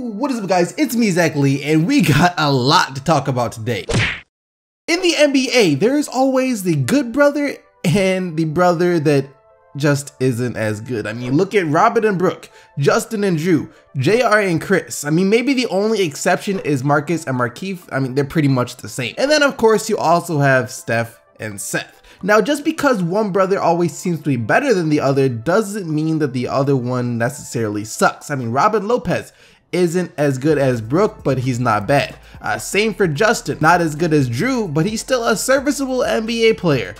What is up, guys? It's me, Zach Lee, and we got a lot to talk about today. In the NBA, there's always the good brother and the brother that just isn't as good. I mean, look at Robin and Brooke, Justin and Drew, JR and Chris. I mean, maybe the only exception is Marcus and Markieff. I mean, they're pretty much the same. And then, of course, you also have Steph and Seth. Now, just because one brother always seems to be better than the other doesn't mean that the other one necessarily sucks. I mean, Robin Lopez isn't as good as Brooke, but he's not bad. Same for Justin, not as good as Drew, but he's still a serviceable NBA player.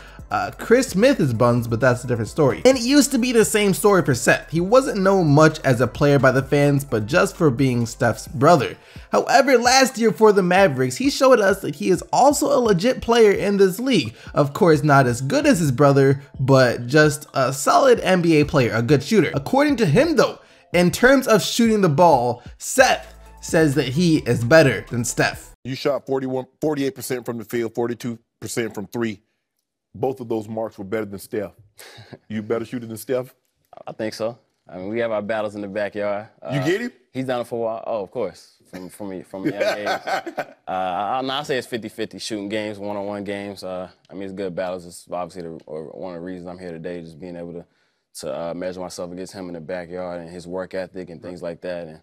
Chris Smith is buns, but that's a different story. And it used to be the same story for Seth. He wasn't known much as a player by the fans, but just for being Steph's brother. However, last year for the Mavericks, he showed us that he is also a legit player in this league. Of course, not as good as his brother, but just a solid NBA player, a good shooter. According to him though, in terms of shooting the ball, Seth says that he is better than Steph. You shot 48% from the field, 42% from three. Both of those marks were better than Steph. You better shooter than Steph? I think so. I mean, we have our battles in the backyard. You get him? He's done it for a while. Oh, of course. From young age. I'll say it's 50-50 shooting games, one-on-one games. I mean, it's good battles. It's obviously one of the reasons I'm here today, just being able to measure myself against him in the backyard and his work ethic and things like that. And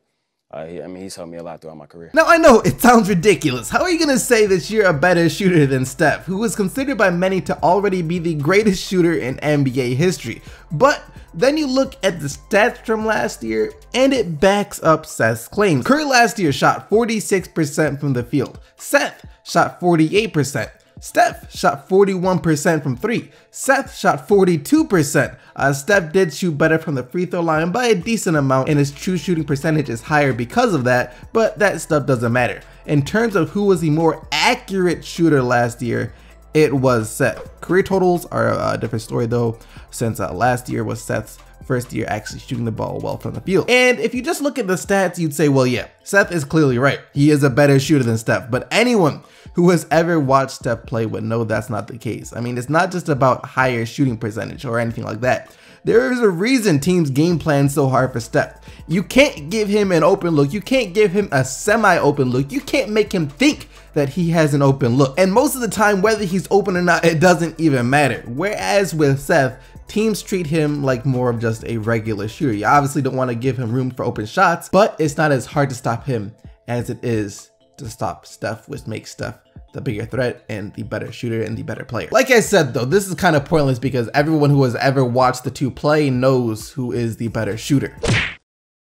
I mean, he's helped me a lot throughout my career. Now, I know it sounds ridiculous. How are you going to say that you're a better shooter than Steph, who is considered by many to already be the greatest shooter in NBA history? But then you look at the stats from last year, and it backs up Seth's claims. Curry last year shot 46% from the field. Seth shot 48%. Steph shot 41% from three. Seth shot 42%. Steph did shoot better from the free throw line by a decent amount, and his true shooting percentage is higher because of that, but that stuff doesn't matter. In terms of who was the more accurate shooter last year, it was Seth. Career totals are a different story though, since last year was Seth's first year actually shooting the ball well from the field. And if you just look at the stats, you'd say, well, yeah, Seth is clearly right. He is a better shooter than Steph, but anyone who has ever watched Steph play would know that's not the case. I mean, it's not just about higher shooting percentage or anything like that. There is a reason teams game plan so hard for Steph. You can't give him an open look. You can't give him a semi-open look. You can't make him think that he has an open look. And most of the time, whether he's open or not, it doesn't even matter. Whereas with Seth, teams treat him like more of just a regular shooter. You obviously don't want to give him room for open shots, but it's not as hard to stop him as it is to stop Steph, which makes Steph the bigger threat and the better shooter and the better player. Like I said though, this is kind of pointless because everyone who has ever watched the two play knows who is the better shooter.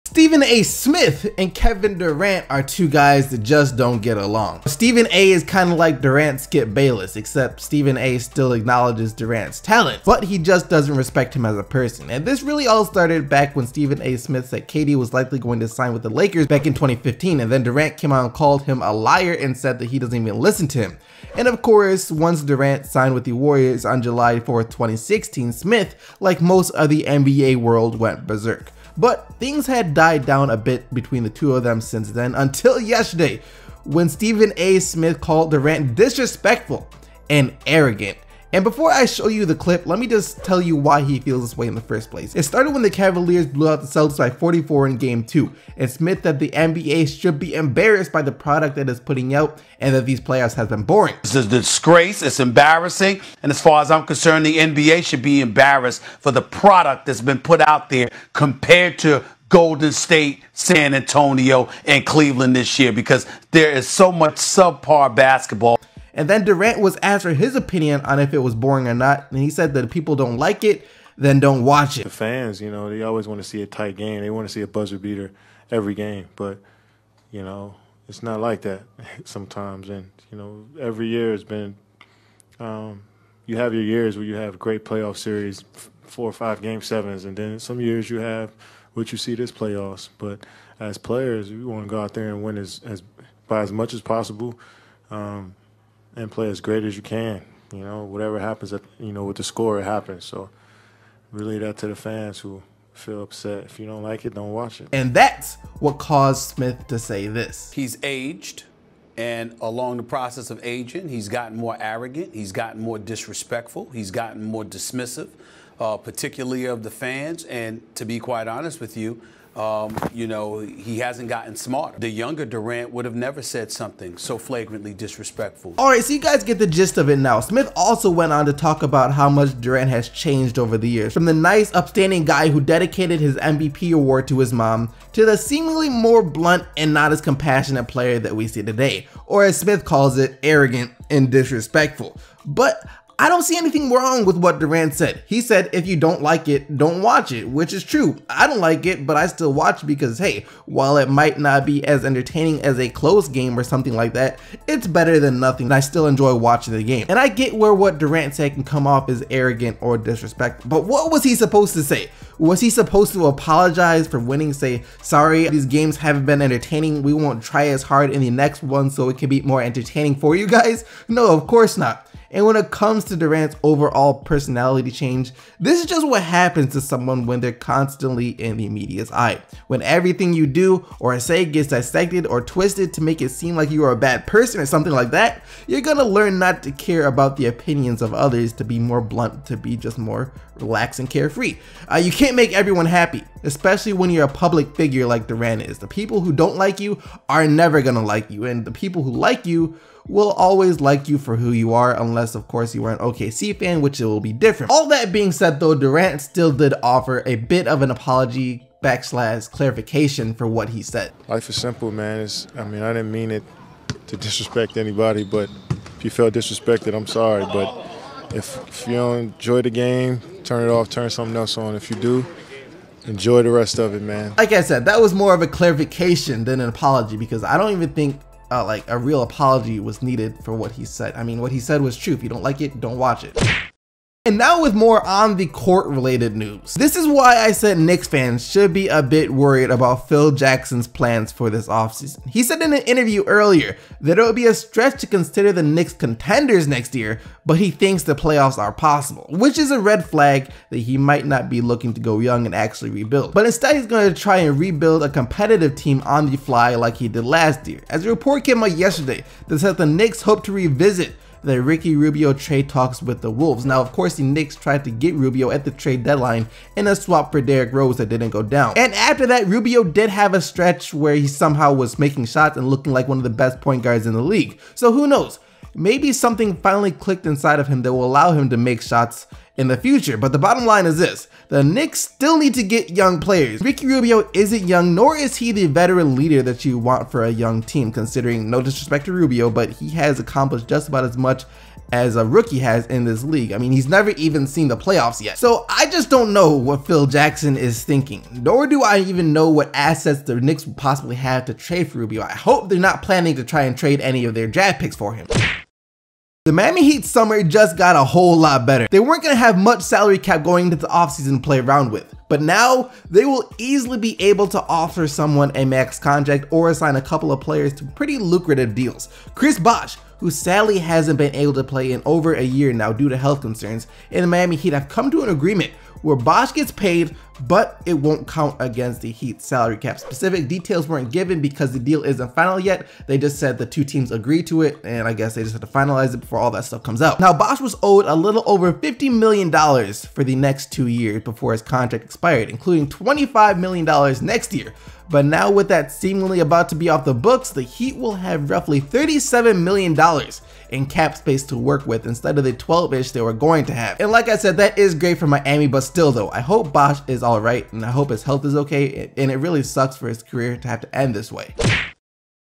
Stephen A. Smith and Kevin Durant are two guys that just don't get along. Stephen A. is kind of like Durant's Skip Bayless, except Stephen A. still acknowledges Durant's talent, but he just doesn't respect him as a person. And this really all started back when Stephen A. Smith said KD was likely going to sign with the Lakers back in 2015, and then Durant came out and called him a liar and said that he doesn't even listen to him. And of course, once Durant signed with the Warriors on July 4th, 2016, Smith, like most of the NBA world, went berserk. But things had died down a bit between the two of them since then, until yesterday when Stephen A. Smith called Durant disrespectful and arrogant. And before I show you the clip, let me just tell you why he feels this way in the first place. It started when the Cavaliers blew out the Celtics by 44 in Game 2, and Smith said the NBA should be embarrassed by the product that it's putting out and that these playoffs have been boring. It's a disgrace, it's embarrassing, and as far as I'm concerned, the NBA should be embarrassed for the product that's been put out there compared to Golden State, San Antonio, and Cleveland this year, because there is so much subpar basketball. And then Durant was asked for his opinion on if it was boring or not, and he said that if people don't like it, then don't watch it. The fans, you know, they always want to see a tight game. They want to see a buzzer beater every game, but, you know, it's not like that sometimes. And, you know, every year has been, you have your years where you have great playoff series, 4 or 5 game sevens, and then some years you have what you see this playoffs. But as players, we want to go out there and win by as much as possible. And play as great as you can. You know, whatever happens, with the score, it happens. So relay that to the fans who feel upset. If you don't like it, don't watch it. And that's what caused Smith to say this. He's aged, and along the process of aging, he's gotten more arrogant. He's gotten more disrespectful. He's gotten more dismissive, particularly of the fans. And to be quite honest with you, You know, he hasn't gotten smarter. The younger Durant would have never said something so flagrantly disrespectful. Alright, so you guys get the gist of it now. Smith also went on to talk about how much Durant has changed over the years. From the nice, upstanding guy who dedicated his MVP award to his mom, to the seemingly more blunt and not as compassionate player that we see today. Or as Smith calls it, arrogant and disrespectful. But I don't see anything wrong with what Durant said. He said, if you don't like it, don't watch it, which is true. I don't like it, but I still watch because, hey, while it might not be as entertaining as a close game or something like that, it's better than nothing. I still enjoy watching the game. And I get where what Durant said can come off as arrogant or disrespectful. But what was he supposed to say? Was he supposed to apologize for winning, say, sorry, these games haven't been entertaining, we won't try as hard in the next one so it can be more entertaining for you guys? No, of course not. And when it comes to Durant's overall personality change, this is just what happens to someone when they're constantly in the media's eye. When everything you do or say gets dissected or twisted to make it seem like you are a bad person or something like that, you're gonna learn not to care about the opinions of others, to be more blunt, to be just more relaxed and carefree. You can't make everyone happy, especially when you're a public figure like Durant is. The people who don't like you are never gonna like you, and the people who like you will always like you for who you are, unless of course you are an OKC fan, which it will be different. All that being said though, Durant still did offer a bit of an apology / clarification for what he said. Life is simple, man. I mean, I didn't mean it to disrespect anybody, but if you felt disrespected, I'm sorry. But if you don't enjoy the game, turn it off, turn something else on. If you do, enjoy the rest of it, man. Like I said, that was more of a clarification than an apology, because I don't even think like a real apology was needed for what he said. I mean, what he said was true. If you don't like it, don't watch it. And now with more on the court related news. This is why I said Knicks fans should be a bit worried about Phil Jackson's plans for this offseason. He said in an interview earlier that it would be a stretch to consider the Knicks contenders next year, but he thinks the playoffs are possible, which is a red flag that he might not be looking to go young and actually rebuild. But instead he's going to try and rebuild a competitive team on the fly like he did last year. As a report came out yesterday that said the Knicks hope to revisit the Ricky Rubio trade talks with the Wolves. Now, of course, the Knicks tried to get Rubio at the trade deadline in a swap for Derrick Rose that didn't go down. And after that, Rubio did have a stretch where he somehow was making shots and looking like one of the best point guards in the league. So who knows? Maybe something finally clicked inside of him that will allow him to make shots in the future. But the bottom line is this: the Knicks still need to get young players. Ricky Rubio isn't young, nor is he the veteran leader that you want for a young team, considering, no disrespect to Rubio, but he has accomplished just about as much as a rookie has in this league. I mean, he's never even seen the playoffs yet. So I just don't know what Phil Jackson is thinking, nor do I even know what assets the Knicks will possibly have to trade for Rubio. I hope they're not planning to try and trade any of their draft picks for him. The Miami Heat summer just got a whole lot better. They weren't going to have much salary cap going into the offseason to play around with, but now they will easily be able to offer someone a max contract or assign a couple of players to pretty lucrative deals. Chris Bosh, who sadly hasn't been able to play in over a year now due to health concerns, and the Miami Heat have come to an agreement where Bosh gets paid, but it won't count against the Heat's salary cap. Specific details weren't given because the deal isn't final yet. They just said the two teams agreed to it, and I guess they just have to finalize it before all that stuff comes out. Now, Bosh was owed a little over $50 million for the next 2 years before his contract expired, including $25 million next year. But now with that seemingly about to be off the books, the Heat will have roughly $37 million in cap space to work with instead of the 12-ish they were going to have. And like I said, that is great for Miami, but still though, I hope Bosh is all right, and I hope his health is okay, and it really sucks for his career to have to end this way.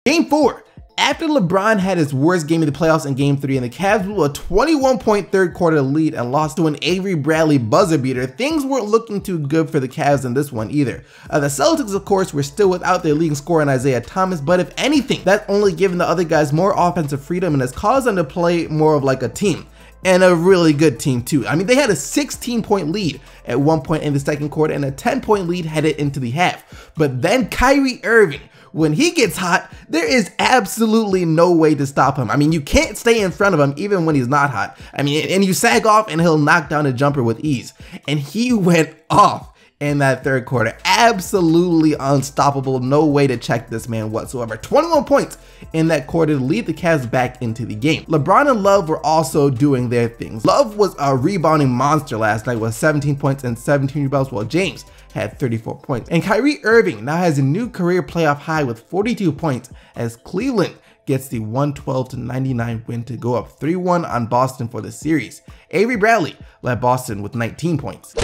Game 4. After LeBron had his worst game of the playoffs in Game 3 and the Cavs blew a 21-point third quarter lead and lost to an Avery Bradley buzzer beater, things weren't looking too good for the Cavs in this one either. The Celtics, of course, were still without their leading scorer in Isaiah Thomas, but if anything, that's only given the other guys more offensive freedom and has caused them to play more of like a team. And a really good team too. I mean, they had a 16-point lead at one point in the second quarter and a 10-point lead headed into the half. But then Kyrie Irving, when he gets hot, there is absolutely no way to stop him. I mean, you can't stay in front of him even when he's not hot. I mean, and you sag off and he'll knock down a jumper with ease. And he went off in that third quarter. Absolutely unstoppable. No way to check this man whatsoever. 21 points in that quarter to lead the Cavs back into the game. LeBron and Love were also doing their things. Love was a rebounding monster last night with 17 points and 17 rebounds, while James had 34 points. And Kyrie Irving now has a new career playoff high with 42 points as Cleveland gets the 112-99 win to go up 3-1 on Boston for the series. Avery Bradley led Boston with 19 points.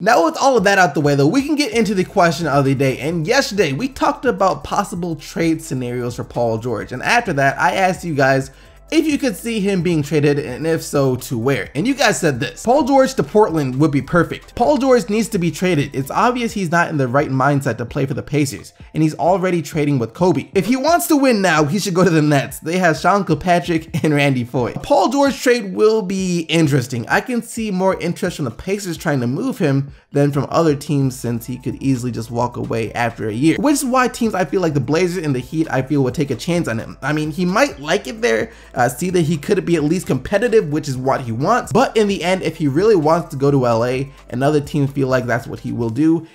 Now with all of that out the way though, we can get into the question of the day. And yesterday we talked about possible trade scenarios for Paul George. And after that, I asked you guys if you could see him being traded, and if so, to where. And you guys said this: Paul George to Portland would be perfect. Paul George needs to be traded. It's obvious he's not in the right mindset to play for the Pacers, and he's already trading with Kobe. If he wants to win now, he should go to the Nets. They have Sean Kilpatrick and Randy Foye. A Paul George trade will be interesting. I can see more interest from the Pacers trying to move him than from other teams, since he could easily just walk away after a year. Which is why teams I feel like the Blazers and the Heat I feel would take a chance on him. I mean, he might like it there, see that he could be at least competitive, which is what he wants. But in the end, if he really wants to go to LA and other teams feel like that's what he will do,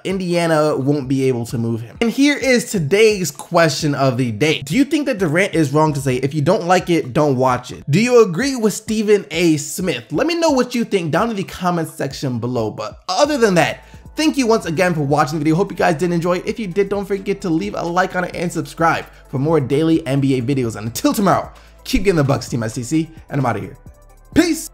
Indiana won't be able to move him. And here is today's question of the day. Do you think that Durant is wrong to say, if you don't like it, don't watch it? Do you agree with Stephen A. Smith? Let me know what you think down in the comments section below. But other than that, thank you once again for watching the video. Hope you guys did enjoy it. If you did, don't forget to leave a like on it and subscribe for more daily NBA videos. And until tomorrow, keep getting the Bucks, Team SCC, and I'm out of here. Peace!